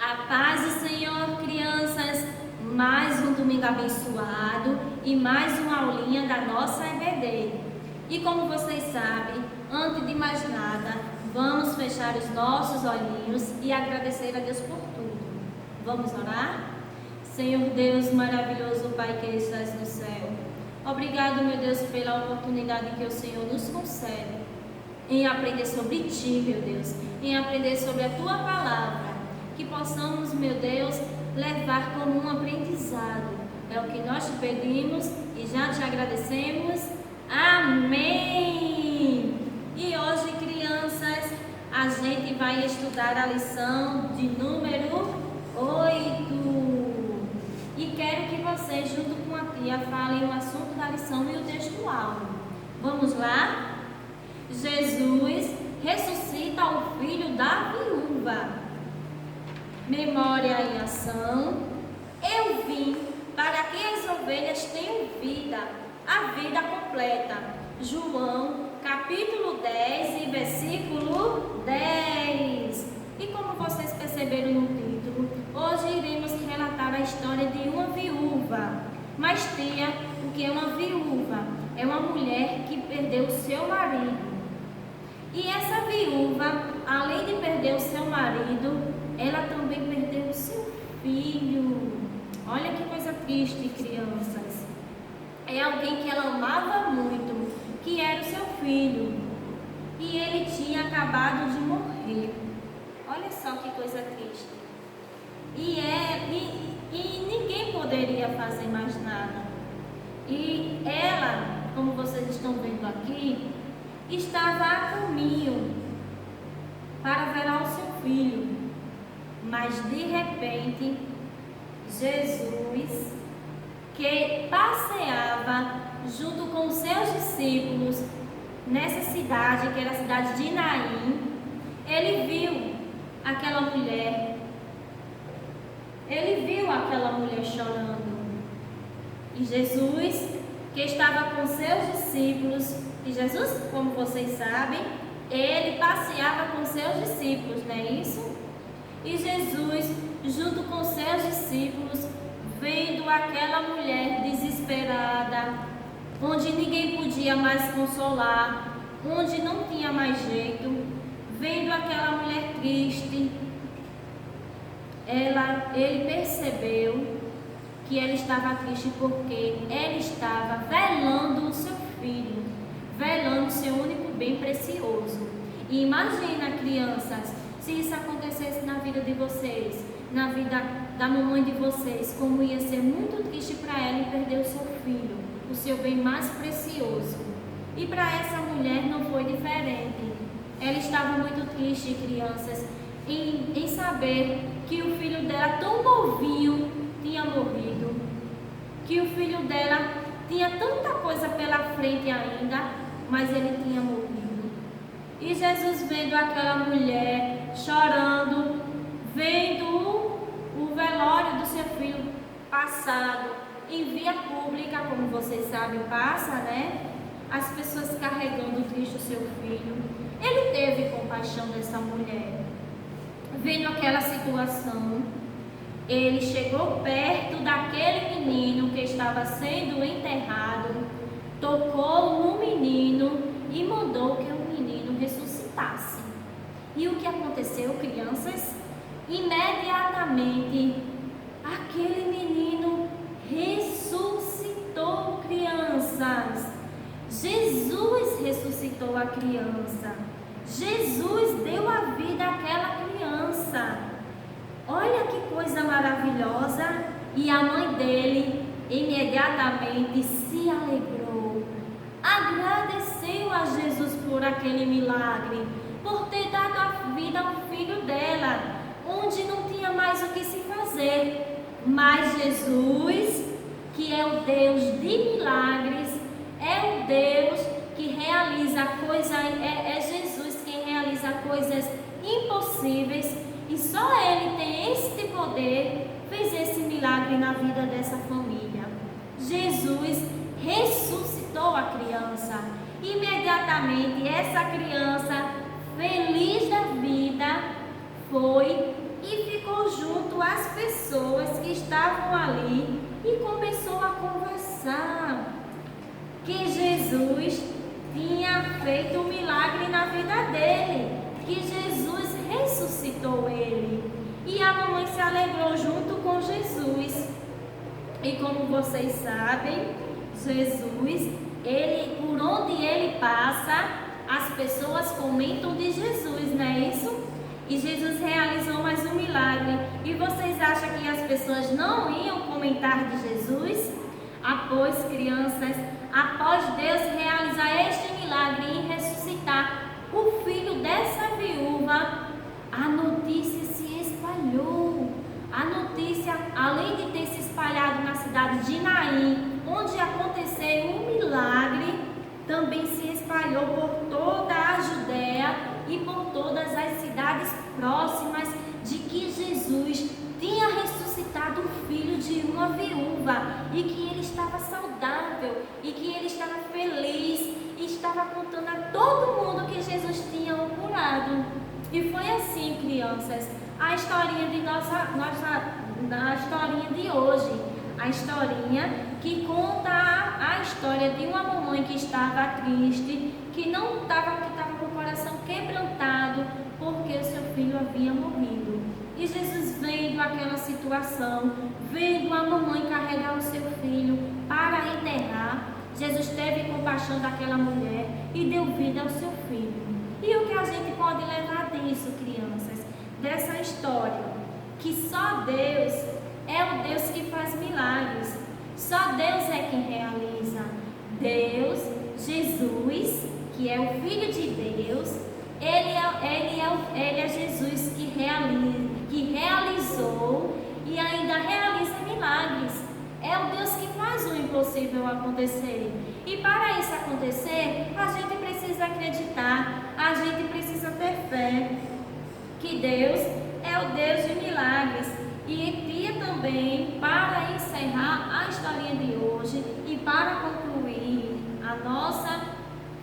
A paz do Senhor, crianças, mais um domingo abençoado e mais uma aulinha da nossa EBD. E como vocês sabem, antes de mais nada, vamos fechar os nossos olhinhos e agradecer a Deus por tudo. Vamos orar? Senhor Deus maravilhoso, Pai que estás no céu, obrigado, meu Deus, pela oportunidade que o Senhor nos concede em aprender sobre Ti, meu Deus, em aprender sobre a Tua palavra. Que possamos, meu Deus, levar como um aprendizado. É o que nós te pedimos e já te agradecemos. Amém! E hoje, crianças, a gente vai estudar a lição de número 8. E quero que vocês, junto com a tia, falem o assunto da lição e o textual. Vamos lá? Jesus ressuscita o filho da viúva. Memória em ação. Eu vim para que as ovelhas tenham vida, a vida completa. João, capítulo 10 e versículo 10. E como vocês perceberam no título, hoje iremos relatar a história de uma viúva. Mas tia, o que é uma viúva? É uma mulher que perdeu seu marido. E essa viúva, além de perder o seu marido, ela também perdeu o seu filho. Olha que coisa triste, crianças. É alguém que ela amava muito, que era o seu filho. E ele tinha acabado de morrer. Olha só que coisa triste. E ninguém poderia fazer mais nada. E ela, como vocês estão vendo aqui, estava a caminho para velar o seu filho. Mas de repente, Jesus, que passeava junto com seus discípulos nessa cidade, que era a cidade de Naim, ele viu aquela mulher chorando. E Jesus, que estava com seus discípulos, e Jesus, como vocês sabem, ele passeava com seus discípulos, não é isso? E Jesus, junto com seus discípulos, vendo aquela mulher desesperada, onde ninguém podia mais consolar, onde não tinha mais jeito, vendo aquela mulher triste, ele percebeu que ela estava triste porque ela estava velando o seu filho, velando o seu único bem precioso. E imagina, crianças, se isso acontecesse na vida de vocês, na vida da mamãe de vocês, como ia ser muito triste para ela em perder o seu filho, o seu bem mais precioso. E para essa mulher não foi diferente. Ela estava muito triste, crianças, em saber que o filho dela, tão novinho, tinha morrido, que o filho dela tinha tanta coisa pela frente ainda, mas ele tinha morrido. E Jesus, vendo aquela mulher chorando, vendo o velório do seu filho passado em via pública, como vocês sabem, passa, né? As pessoas carregando triste o seu filho. Ele teve compaixão dessa mulher. Vendo aquela situação, ele chegou perto daquele menino que estava sendo enterrado, tocou no menino e mandou que o menino ressuscitasse. E o que aconteceu, crianças? Imediatamente, aquele menino ressuscitou, crianças. Jesus ressuscitou a criança. Jesus deu a vida àquela criança. Olha que coisa maravilhosa. E a mãe dele imediatamente se alegrou. Agradeceu a Jesus por aquele milagre, por ter dado a vida ao filho dela, onde não tinha mais o que se fazer. Mas Jesus, que é o Deus de milagres, é o Deus que realiza coisas, é Jesus quem realiza coisas impossíveis, e só Ele tem este poder, fez esse milagre na vida dessa família. Jesus ressuscitou a criança. Imediatamente essa criança, feliz da vida, foi e ficou junto junto às pessoas que estavam ali e começou a conversar que Jesus tinha feito um milagre na vida dele, que Jesus ressuscitou ele. E a mamãe se alegrou junto com Jesus. E como vocês sabem, Jesus, por onde ele passa, as pessoas comentam de Jesus, não é isso? E Jesus realizou mais um milagre. E vocês acham que as pessoas não iam comentar de Jesus? Após Deus realizar este milagre e ressuscitar o filho dessa viúva, a notícia se espalhou. A notícia, além de ter se espalhado na cidade de Naim, onde aconteceu um milagre, também se espalhou por toda a Judéia e por todas as cidades próximas de que Jesus tinha ressuscitado o filho de uma viúva e que ele estava saudável e que ele estava feliz e estava contando a todo mundo que Jesus tinha o curado. E foi assim, crianças, a historinha de a historinha de hoje, a historinha que conta a história de uma mamãe que estava triste, que estava com o coração quebrantado porque o seu filho havia morrido. E Jesus, vendo aquela situação, vendo a mamãe carregar o seu filho para enterrar, Jesus teve compaixão daquela mulher e deu vida ao seu filho. E o que a gente pode levar disso, crianças? Dessa história, que só Deus é o Deus que faz milagres. Só Deus é quem realiza. Deus, Jesus, que é o Filho de Deus, ele é Jesus que realizou e ainda realiza milagres. É o Deus que faz o impossível acontecer. E para isso acontecer, a gente precisa acreditar, a gente precisa ter fé que Deus é o Deus de milagres. E Tia também, para encerrar a historinha de hoje e para concluir a nossa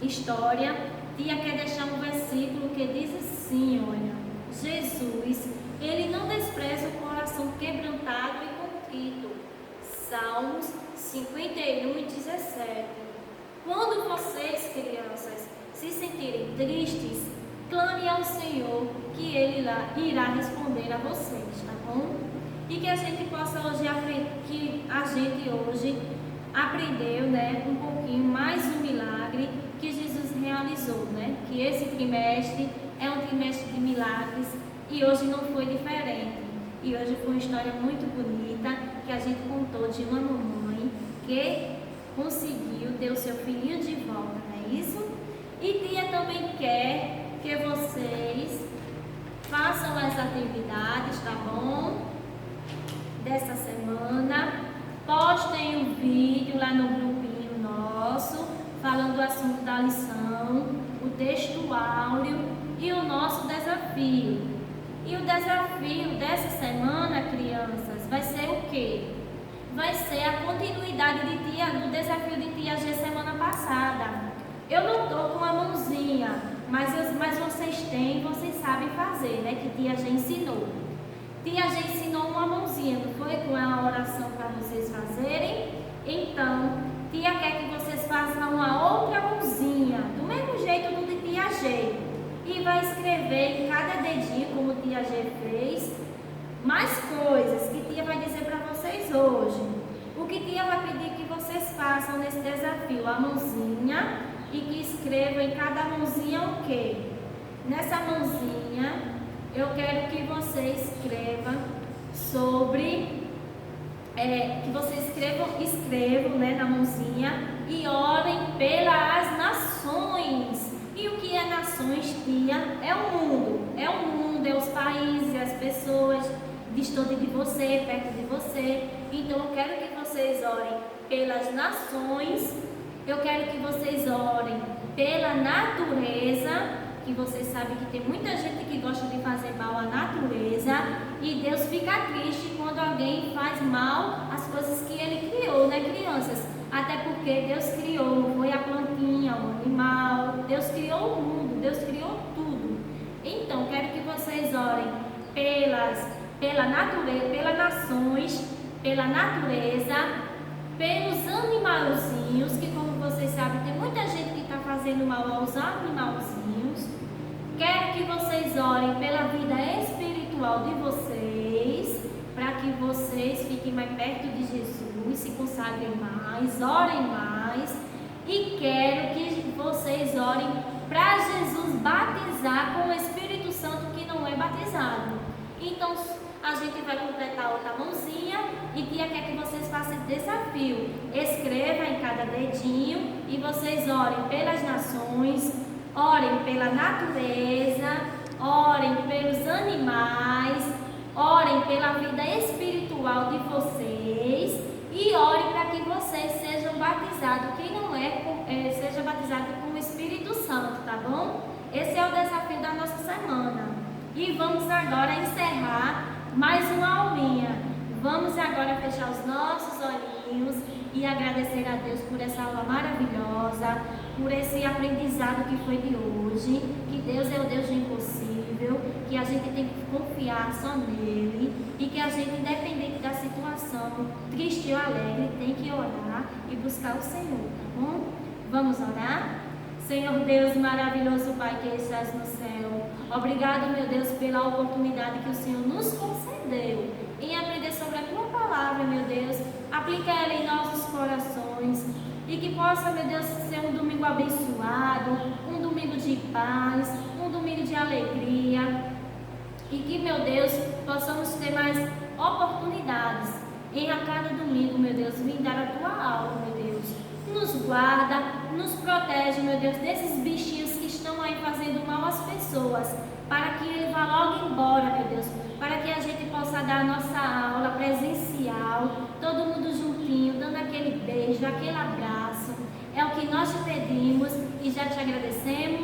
história, Tia quer deixar um versículo que diz assim, olha: Jesus, ele não despreza o coração quebrantado e contrito. Salmos 51 e 17. Quando vocês, crianças, se sentirem tristes, clame ao Senhor, que Ele irá responder a vocês, tá bom? E que a gente possa hoje aprendeu, né, um pouquinho mais um milagre que Jesus realizou, né? Que esse trimestre é um trimestre de milagres e hoje não foi diferente. E hoje foi uma história muito bonita que a gente contou de uma mamãe que conseguiu ter o seu filhinho de volta, não é isso? E Tia também quer que vocês façam as atividades, tá bom? Dessa semana. Postem um vídeo lá no grupinho nosso, falando do assunto da lição, o texto áureo e o nosso desafio. E o desafio dessa semana, crianças, vai ser o quê? Vai ser a continuidade do desafio de Tia G semana passada. Eu não estou com a mãozinha, mas vocês têm, vocês sabem fazer, né? Que Tia G ensinou. Tia G ensinou uma mãozinha, não foi? Com a oração para vocês fazerem. Então, Tia quer que vocês façam uma outra mãozinha, do mesmo jeito do de Tia G. E vai escrever em cada dedinho, como Tia G fez, mais coisas que Tia vai dizer para vocês hoje. O que Tia vai pedir que vocês façam nesse desafio? A mãozinha, e que escrevam em cada mãozinha o quê? Nessa mãozinha, eu quero que você escreva sobre, que vocês escrevam, né, na mãozinha, e orem pelas nações. E o que é nações, Tia? É o mundo, é os países, as pessoas distante de você, perto de você. Então eu quero que vocês orem pelas nações, eu quero que vocês orem pela natureza, que vocês sabem que tem muita gente que gosta de fazer mal à natureza, e Deus fica triste quando alguém faz mal às coisas que Ele criou, né, crianças? Até porque Deus criou, foi a plantinha, o animal, Deus criou o mundo, Deus criou tudo. Então, quero que vocês orem pelas pelas nações, pela natureza, pelos animalzinhos, que como vocês sabem, tem muita gente que está fazendo mal aos animalzinhos. Quero que vocês orem pela vida espiritual de vocês, para que vocês fiquem mais perto de Jesus, se consagrem mais, orem mais. E quero que vocês orem para Jesus batizar com o Espírito Santo que não é batizado. Então, a gente vai completar outra mãozinha e Tia quer que vocês façam esse desafio. Escreva em cada dedinho e vocês orem pelas nações, orem pela natureza, orem pelos animais, orem pela vida espiritual de vocês e orem para que vocês sejam batizados. Quem não seja batizado com o Espírito Santo, tá bom? Esse é o desafio da nossa semana. E vamos agora encerrar mais uma aulinha. Vamos agora fechar os nossos olhinhos e agradecer a Deus por essa aula maravilhosa, por esse aprendizado que foi de hoje, que Deus é o Deus do impossível, que a gente tem que confiar só nele e que a gente, independente da situação, triste ou alegre, tem que orar e buscar o Senhor, tá bom? Vamos orar? Senhor Deus maravilhoso, Pai que estás no céu, obrigado, meu Deus, pela oportunidade que o Senhor nos concedeu em aprender sobre a Tua Palavra, meu Deus. Aplica ela em nossos corações e que possa, meu Deus, ser um domingo abençoado, um domingo de paz, um domingo de alegria e que, meu Deus, possamos ter mais oportunidades em a cada domingo, meu Deus, vir dar a Tua aula, meu Deus. Nos guarda, nos protege, meu Deus, desses bichinhos que estão aí fazendo mal às pessoas, para que ele vá logo embora, meu Deus, para que a gente possa dar a nossa aula presencial, todo mundo juntinho, dando aquele beijo, aquele abraço. É o que nós te pedimos e já te agradecemos.